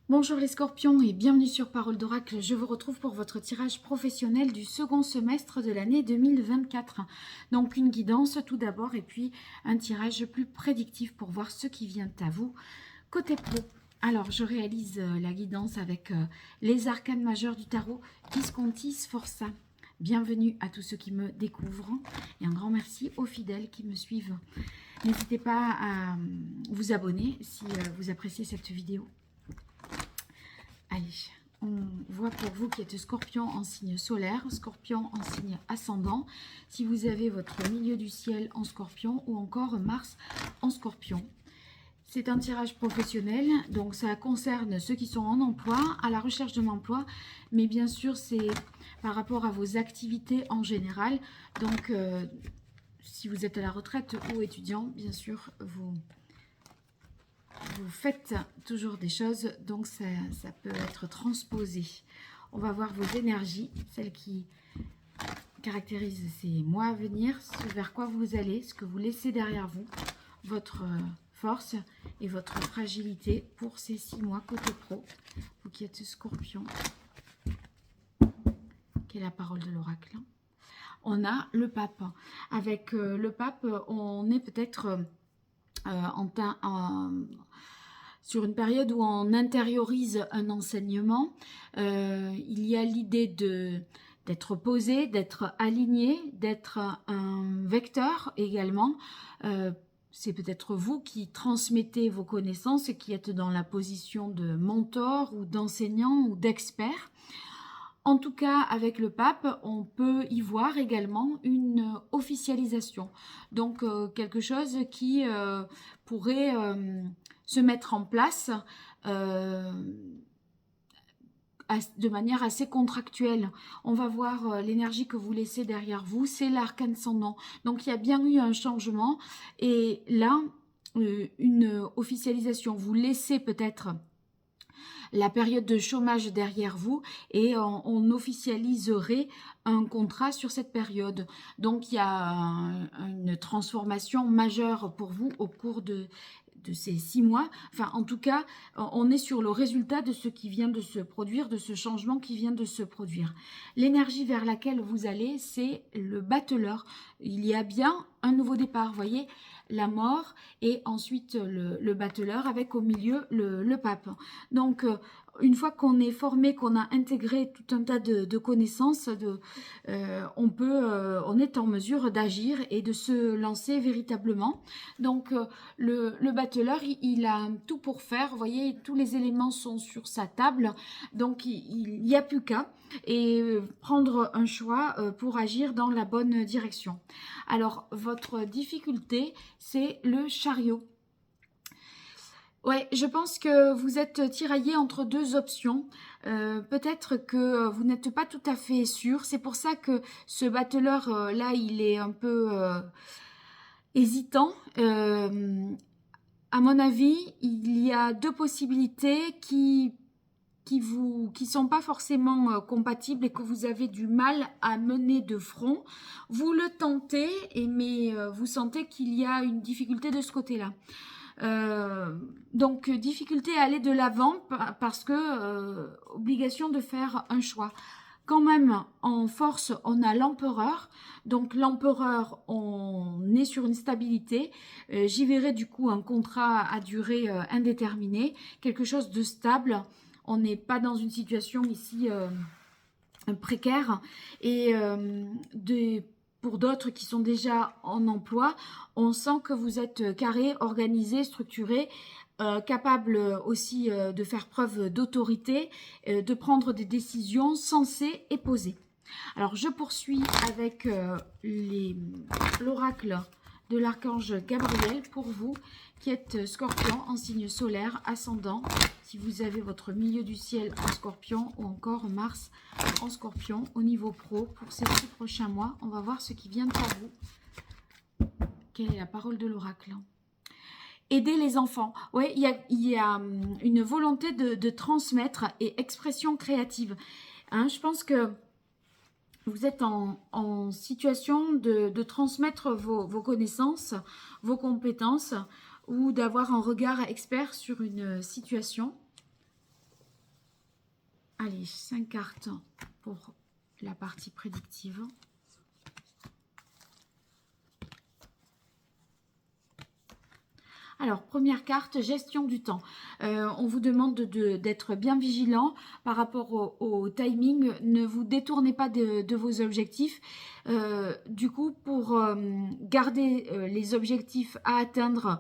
Bonjour les scorpions et bienvenue sur Parole d'Oracle. Je vous retrouve pour votre tirage professionnel du second semestre de l'année 2024. Donc une guidance tout d'abord et puis un tirage plus prédictif pour voir ce qui vient à vous côté pro. Alors je réalise la guidance avec les arcanes majeurs du tarot, Visconti Sforza. Bienvenue à tous ceux qui me découvrent et un grand merci aux fidèles qui me suivent. N'hésitez pas à vous abonner si vous appréciez cette vidéo. Allez, on voit pour vous qui êtes scorpion en signe solaire, scorpion en signe ascendant, si vous avez votre milieu du ciel en scorpion ou encore Mars en scorpion. C'est un tirage professionnel, donc ça concerne ceux qui sont en emploi, à la recherche d'un emploi, mais bien sûr c'est par rapport à vos activités en général. Donc si vous êtes à la retraite ou étudiant, bien sûr vous faites toujours des choses, donc ça peut être transposé. On va voir vos énergies, celles qui caractérisent ces mois à venir, ce vers quoi vous allez, ce que vous laissez derrière vous, votre force et votre fragilité pour ces 6 mois côté pro. Vous qui êtes scorpion, quelle est la parole de l'oracle? On a le pape. Avec le pape, on est peut-être sur une période où on intériorise un enseignement. Il y a l'idée d'être posé, d'être aligné, d'être un vecteur également. C'est peut-être vous qui transmettez vos connaissances et qui êtes dans la position de mentor ou d'enseignant ou d'expert. En tout cas, avec le pape, on peut y voir également une officialisation. Donc, quelque chose qui pourrait se mettre en place de manière assez contractuelle. On va voir l'énergie que vous laissez derrière vous. C'est l'arcane ascendant. Donc, il y a bien eu un changement. Et là, une officialisation. Vous laissez peut-être la période de chômage derrière vous et on officialiserait un contrat sur cette période. Donc, il y a une transformation majeure pour vous au cours de ces 6 mois. Enfin, en tout cas, on est sur le résultat de ce qui vient de se produire, de ce changement qui vient de se produire. L'énergie vers laquelle vous allez, c'est le battleur. Il y a bien un nouveau départ, vous voyez, la mort et ensuite le battleur avec au milieu le pape. Donc, une fois qu'on est formé, qu'on a intégré tout un tas de connaissances, on est en mesure d'agir et de se lancer véritablement. Donc, le battleur, il a tout pour faire. Vous voyez, tous les éléments sont sur sa table. Donc, il n'y a plus qu'à et prendre un choix pour agir dans la bonne direction. Alors, votre difficulté, c'est le chariot. Ouais, je pense que vous êtes tiraillé entre deux options. Peut-être que vous n'êtes pas tout à fait sûr. C'est pour ça que ce battleur, là, il est un peu hésitant. À mon avis, il y a deux possibilités qui sont pas forcément compatibles et que vous avez du mal à mener de front. Vous le tentez, mais vous sentez qu'il y a une difficulté de ce côté-là. Donc difficulté à aller de l'avant parce que obligation de faire un choix. Quand même en force on a l'empereur, donc l'empereur on est sur une stabilité, j'y verrai du coup un contrat à durée indéterminée, quelque chose de stable, on n'est pas dans une situation ici précaire et pour d'autres qui sont déjà en emploi, on sent que vous êtes carré, organisé, structuré, capable aussi de faire preuve d'autorité, de prendre des décisions sensées et posées. Alors, je poursuis avec l'oracle de l'archange Gabriel pour vous qui êtes scorpion en signe solaire, ascendant, si vous avez votre milieu du ciel en scorpion ou encore Mars en scorpion au niveau pro pour ces 6 prochains mois. On va voir ce qui vient à vous. Quelle est la parole de l'oracle? Aider les enfants. Oui, il y a une volonté de transmettre et expression créative. Hein, je pense que vous êtes en situation de transmettre vos connaissances, vos compétences ou d'avoir un regard expert sur une situation. Allez, 5 cartes pour la partie prédictive. Alors, première carte, gestion du temps. On vous demande d'être bien vigilant par rapport au timing. Ne vous détournez pas de vos objectifs. Du coup, pour garder les objectifs à atteindre,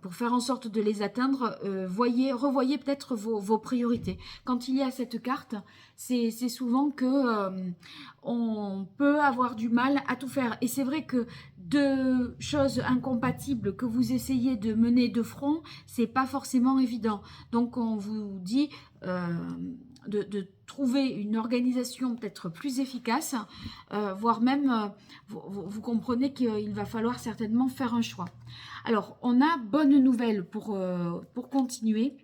pour faire en sorte de les atteindre, revoyez peut-être vos priorités. Quand il y a cette carte, c'est souvent que on peut avoir du mal à tout faire. Et c'est vrai que deux choses incompatibles que vous essayez de mener de front, c'est pas forcément évident. Donc on vous dit de trouver une organisation peut-être plus efficace, voire même vous comprenez qu'il va falloir certainement faire un choix. Alors on a bonne nouvelle pour continuer.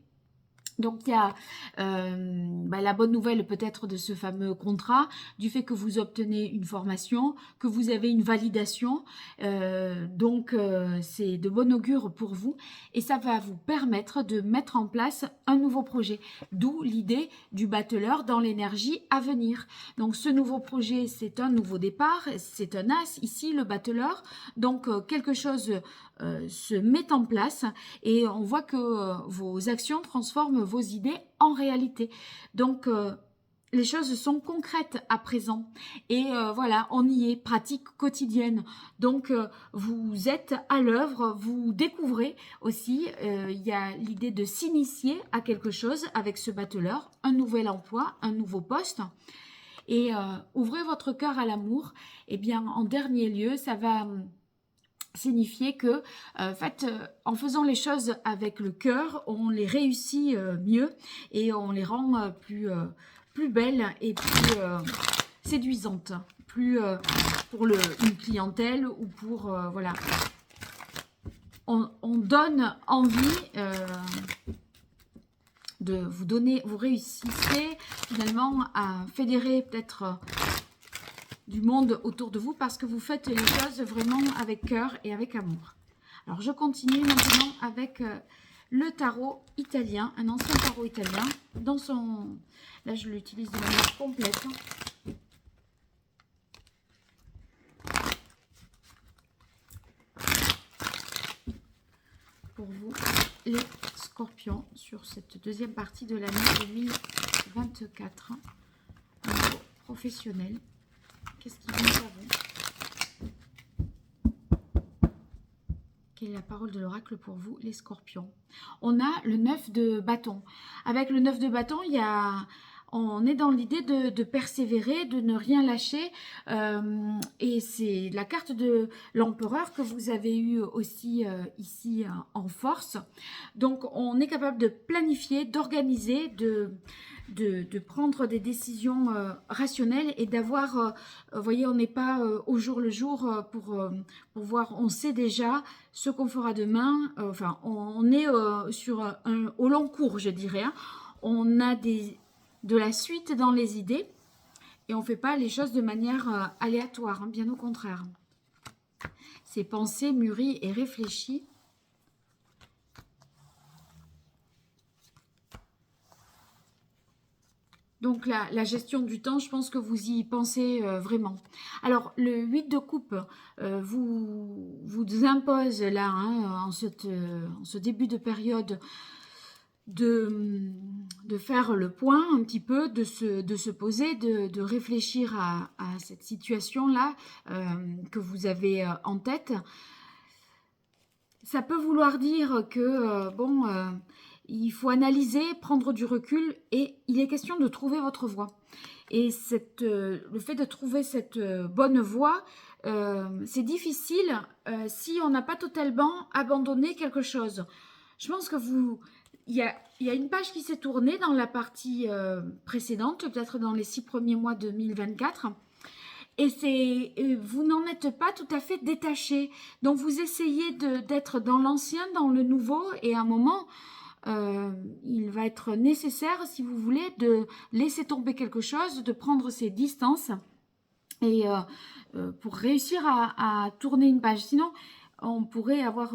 Donc, il y a la bonne nouvelle peut-être de ce fameux contrat, du fait que vous obtenez une formation, que vous avez une validation. Donc, c'est de bon augure pour vous et ça va vous permettre de mettre en place un nouveau projet. D'où l'idée du battleur dans l'énergie à venir. Donc, ce nouveau projet, c'est un nouveau départ, c'est un as, ici, le battleur. Donc, quelque chose se met en place et on voit que vos actions transforment vos idées en réalité. Donc, les choses sont concrètes à présent. Et voilà, on y est, pratique quotidienne. Donc, vous êtes à l'œuvre, vous découvrez aussi, il y a l'idée de s'initier à quelque chose avec ce battleur, un nouvel emploi, un nouveau poste. Et ouvrez votre cœur à l'amour. Et bien, en dernier lieu, ça va signifier que en faisant les choses avec le cœur, on les réussit mieux et on les rend plus belles et plus séduisantes, plus pour une clientèle ou pour voilà. On donne envie de vous donner, vous réussissez finalement à fédérer peut-être du monde autour de vous parce que vous faites les choses vraiment avec cœur et avec amour. Alors, je continue maintenant avec le tarot italien, un ancien tarot italien. Là, je l'utilise de manière complète. Pour vous, les scorpions, sur cette deuxième partie de l'année 2024. Au niveau professionnel. Qu'est-ce qui vient à vous? Quelle est la parole de l'oracle pour vous, les scorpions? On a le 9 de bâton. Avec le 9 de bâton, on est dans l'idée de persévérer, de ne rien lâcher. Et c'est la carte de l'empereur que vous avez eu aussi ici en force. Donc, on est capable de planifier, d'organiser, de prendre des décisions rationnelles et d'avoir, vous voyez, on n'est pas au jour le jour pour voir, on sait déjà ce qu'on fera demain, enfin, on est au long cours, je dirais, hein. On a de la suite dans les idées et on ne fait pas les choses de manière aléatoire, hein, bien au contraire. C'est pensé, mûri et réfléchi. Donc la gestion du temps, je pense que vous y pensez vraiment. Alors le 8 de coupe vous impose là, hein, en ce début de période, de faire le point un petit peu, de se poser, de réfléchir à cette situation-là que vous avez en tête. Ça peut vouloir dire que, il faut analyser, prendre du recul et il est question de trouver votre voie. Et le fait de trouver cette bonne voie, c'est difficile si on n'a pas totalement abandonné quelque chose. Je pense que il y a une page qui s'est tournée dans la partie précédente, peut-être dans les 6 premiers mois de 2024. Et vous n'en êtes pas tout à fait détaché. Donc vous essayez d'être dans l'ancien, dans le nouveau, et à un moment, il va être nécessaire, si vous voulez, de laisser tomber quelque chose, de prendre ses distances, et pour réussir à tourner une page. Sinon, on pourrait avoir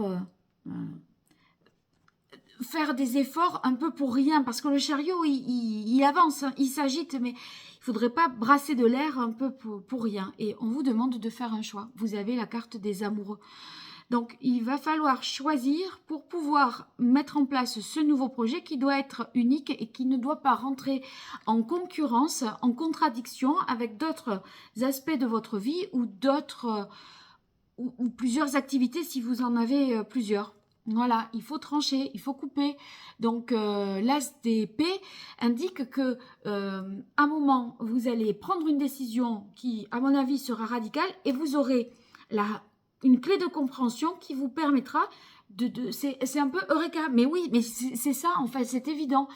faire des efforts un peu pour rien, parce que le chariot, il avance, hein, il s'agite, mais il faudrait pas brasser de l'air un peu pour rien. Et on vous demande de faire un choix. Vous avez la carte des amoureux. Donc, il va falloir choisir pour pouvoir mettre en place ce nouveau projet qui doit être unique et qui ne doit pas rentrer en concurrence, en contradiction avec d'autres aspects de votre vie ou d'autres ou plusieurs activités si vous en avez plusieurs. Voilà, il faut trancher, il faut couper. Donc, l'as d'épée indique que un moment, vous allez prendre une décision qui, à mon avis, sera radicale et vous aurez une clé de compréhension qui vous permettra c'est un peu Eureka, mais oui, mais c'est ça, en fait, c'est évident.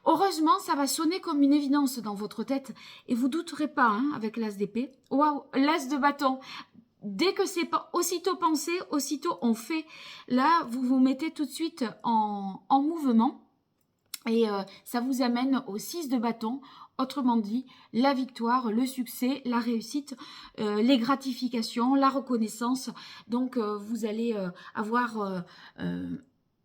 Heureusement, ça va sonner comme une évidence dans votre tête et vous douterez pas hein, avec l'as d'épée. Waouh, l'as de bâton. Dès que c'est pas aussitôt pensé, aussitôt on fait. Là, vous vous mettez tout de suite en mouvement et ça vous amène au 6 de bâton. Autrement dit, la victoire, le succès, la réussite, les gratifications, la reconnaissance. Donc, vous allez avoir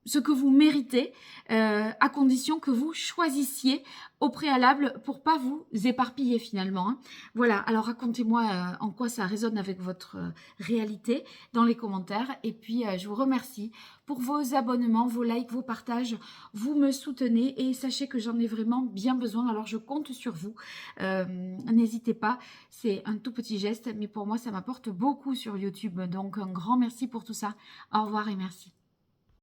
ce que vous méritez, à condition que vous choisissiez au préalable pour pas vous éparpiller finalement. Hein. Voilà, alors racontez-moi en quoi ça résonne avec votre réalité dans les commentaires. Et puis, je vous remercie pour vos abonnements, vos likes, vos partages. Vous me soutenez et sachez que j'en ai vraiment bien besoin. Alors, je compte sur vous. N'hésitez pas, c'est un tout petit geste, mais pour moi, ça m'apporte beaucoup sur YouTube. Donc, un grand merci pour tout ça. Au revoir et merci.